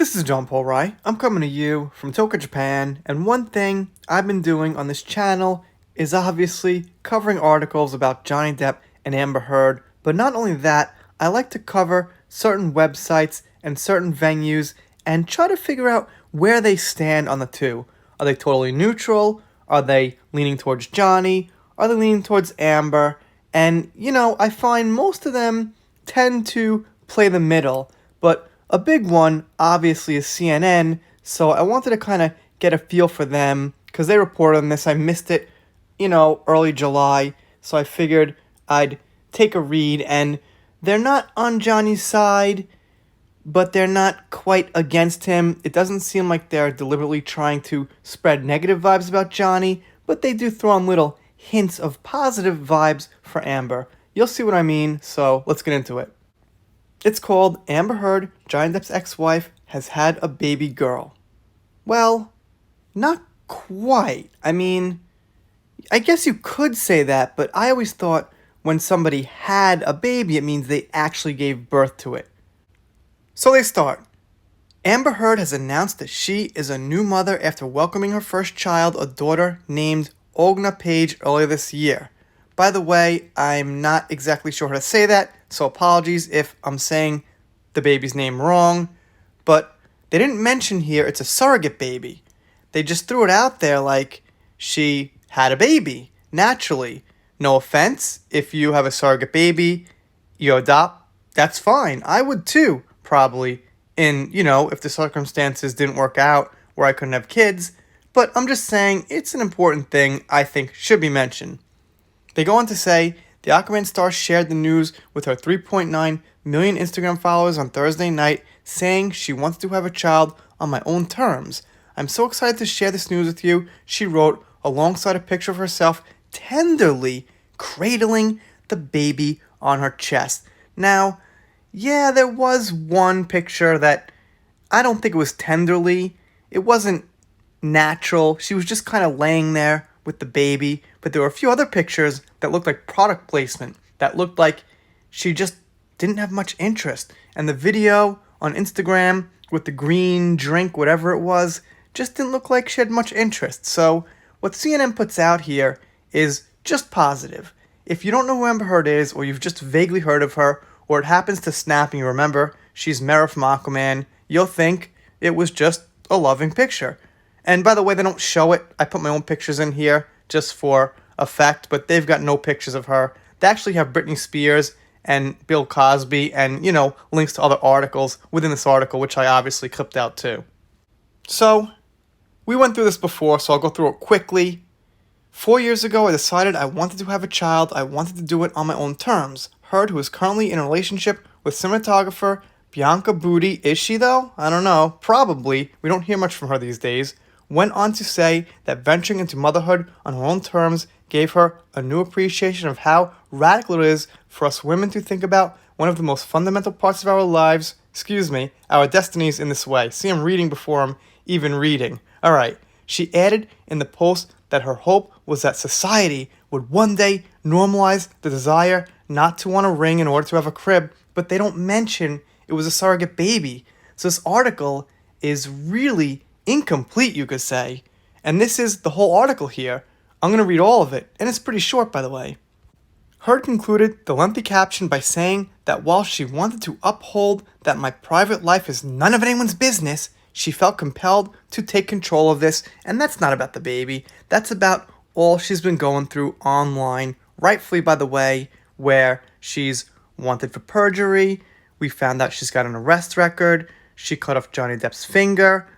This is John Paul Rai. I'm coming to you from Tokyo, Japan, and one thing I've been doing on this channel is obviously covering articles about Johnny Depp and Amber Heard, but not only that, I like to cover certain websites and certain venues and try to figure out where they stand on the two. Are they totally neutral? Are they leaning towards Johnny? Are they leaning towards Amber? And, I find most of them tend to play the middle, but a big one, obviously, is CNN, so I wanted to kind of get a feel for them, because they reported on this. I missed it, early July, so I figured I'd take a read, and they're not on Johnny's side, but they're not quite against him. It doesn't seem like they're deliberately trying to spread negative vibes about Johnny, but they do throw in little hints of positive vibes for Amber. You'll see what I mean, so let's get into it. It's called Amber Heard, Johnny Depp's ex-wife, has had a baby girl. Well, not quite. I mean, I guess you could say that, but I always thought when somebody had a baby, it means they actually gave birth to it. So they start. Amber Heard has announced that she is a new mother after welcoming her first child, a daughter named Ogna Page, earlier this year. By the way, I'm not exactly sure how to say that, so apologies if I'm saying the baby's name wrong, but they didn't mention here it's a surrogate baby. They just threw it out there like she had a baby, naturally. No offense, if you have a surrogate baby, you adopt, that's fine. I would too, probably, if the circumstances didn't work out where I couldn't have kids, but I'm just saying it's an important thing I think should be mentioned. They go on to say, the Aquaman star shared the news with her 3.9 million Instagram followers on Thursday night, saying she wants to have a child on my own terms. I'm so excited to share this news with you, she wrote, alongside a picture of herself tenderly cradling the baby on her chest. Now, yeah, there was one picture that I don't think it was tenderly. It wasn't natural. She was just kind of laying there with the baby, but there were a few other pictures that looked like product placement, that looked like she just didn't have much interest. And the video on Instagram with the green drink, whatever it was, just didn't look like she had much interest. So what CNN puts out here is just positive. If you don't know who Amber Heard is, or you've just vaguely heard of her, or it happens to snap and you remember she's Mera from Aquaman, you'll think it was just a loving picture. And by the way, they don't show it. I put my own pictures in here just for effect, but they've got no pictures of her. They actually have Britney Spears and Bill Cosby and, links to other articles within this article, which I obviously clipped out too. So, we went through this before, so I'll go through it quickly. 4 years ago, I decided I wanted to have a child. I wanted to do it on my own terms. Heard, who is currently in a relationship with cinematographer Bianca Booty. Is she, though? I don't know. Probably. We don't hear much from her these days. Went on to say that venturing into motherhood on her own terms gave her a new appreciation of how radical it is for us women to think about one of the most fundamental parts of our lives, our destinies in this way. See, I'm reading before I'm even reading. Alright, she added in the post that her hope was that society would one day normalize the desire not to want a ring in order to have a crib, but they don't mention it was a surrogate baby. So this article is really incomplete, you could say. And this is the whole article here. I'm going to read all of it, and it's pretty short, by the way. Heard concluded the lengthy caption by saying that while she wanted to uphold that my private life is none of anyone's business, she felt compelled to take control of this, and that's not about the baby. That's about all she's been going through online, rightfully, by the way, where she's wanted for perjury. We found out she's got an arrest record. She cut off Johnny Depp's finger,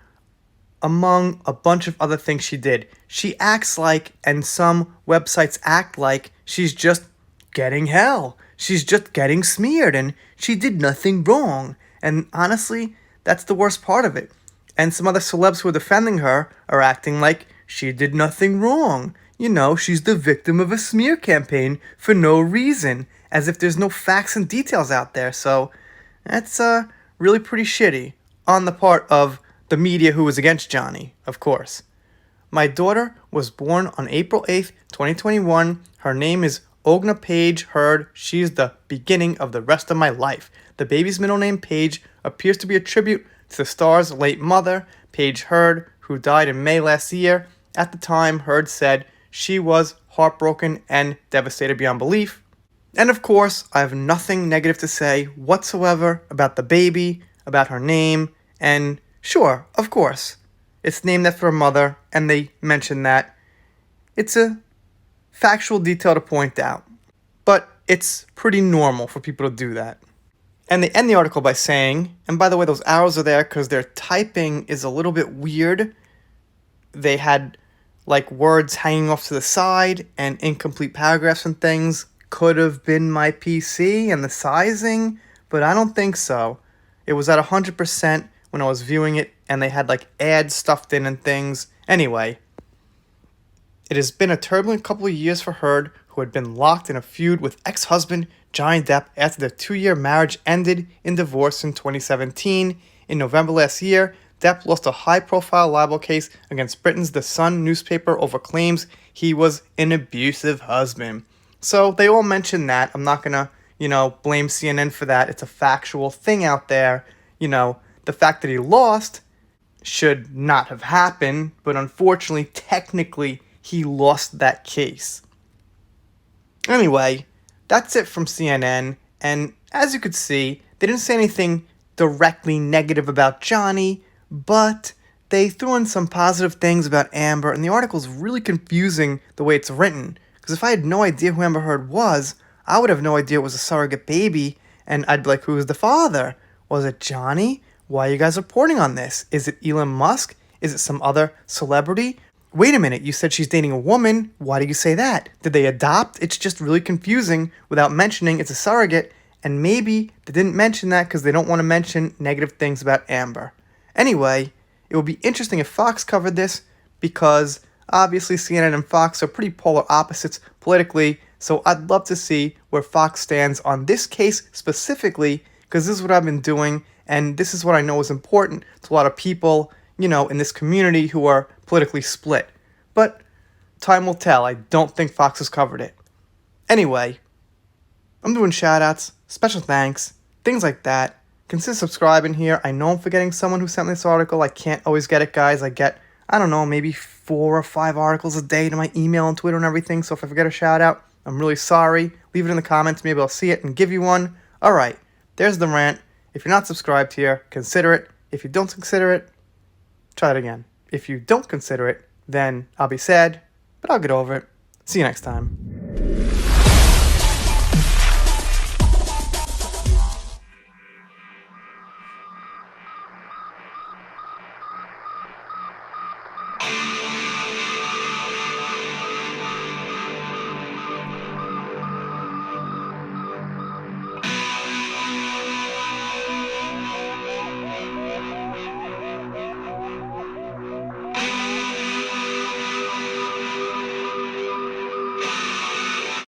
among a bunch of other things she did. She acts like, and some websites act like, she's just getting hell. She's just getting smeared, and she did nothing wrong. And honestly, that's the worst part of it. And some other celebs who are defending her are acting like she did nothing wrong. She's the victim of a smear campaign for no reason, as if there's no facts and details out there. So that's really pretty shitty on the part of the media who was against Johnny, of course. My daughter was born on April 8th, 2021. Her name is Ogna Page Heard. She's the beginning of the rest of my life. The baby's middle name, Page, appears to be a tribute to the star's late mother, Paige Heard, who died in May last year. At the time, Heard said she was heartbroken and devastated beyond belief. And of course, I have nothing negative to say whatsoever about the baby, about her name, and sure, of course, it's named after her mother, and they mentioned that. It's a factual detail to point out, but it's pretty normal for people to do that. And they end the article by saying, and by the way, those arrows are there because their typing is a little bit weird. They had like words hanging off to the side and incomplete paragraphs and things. Could have been my PC and the sizing, but I don't think so. It was at 100% when I was viewing it, and they had like ads stuffed in and things. Anyway, it has been a turbulent couple of years for Heard, who had been locked in a feud with ex-husband Johnny Depp after their 2-year marriage ended in divorce in 2017. In November last year, Depp lost a high-profile libel case against Britain's The Sun newspaper over claims he was an abusive husband. So they all mention that. I'm not gonna, blame CNN for that. It's a factual thing out there. The fact that he lost should not have happened, but unfortunately, technically, he lost that case. Anyway, that's it from CNN, and as you could see, they didn't say anything directly negative about Johnny, but they threw in some positive things about Amber, and the article is really confusing the way it's written, because if I had no idea who Amber Heard was, I would have no idea it was a surrogate baby, and I'd be like, who's the father? Was it Johnny? Why are you guys reporting on this? Is it Elon Musk? Is it some other celebrity? Wait a minute, you said she's dating a woman. Why do you say that? Did they adopt? It's just really confusing without mentioning it's a surrogate, and maybe they didn't mention that because they don't want to mention negative things about Amber. Anyway, it would be interesting if Fox covered this because obviously CNN and Fox are pretty polar opposites politically, so I'd love to see where Fox stands on this case specifically because this is what I've been doing, and this is what I know is important to a lot of people, in this community who are politically split. But time will tell. I don't think Fox has covered it. Anyway, I'm doing shoutouts, special thanks, things like that. Consider subscribing here. I know I'm forgetting someone who sent me this article. I can't always get it, guys. I get, maybe 4 or 5 articles a day to my email and Twitter and everything. So if I forget a shout out, I'm really sorry. Leave it in the comments. Maybe I'll see it and give you one. All right, there's the rant. If you're not subscribed here, consider it. If you don't consider it, try it again. If you don't consider it, then I'll be sad, but I'll get over it. See you next time.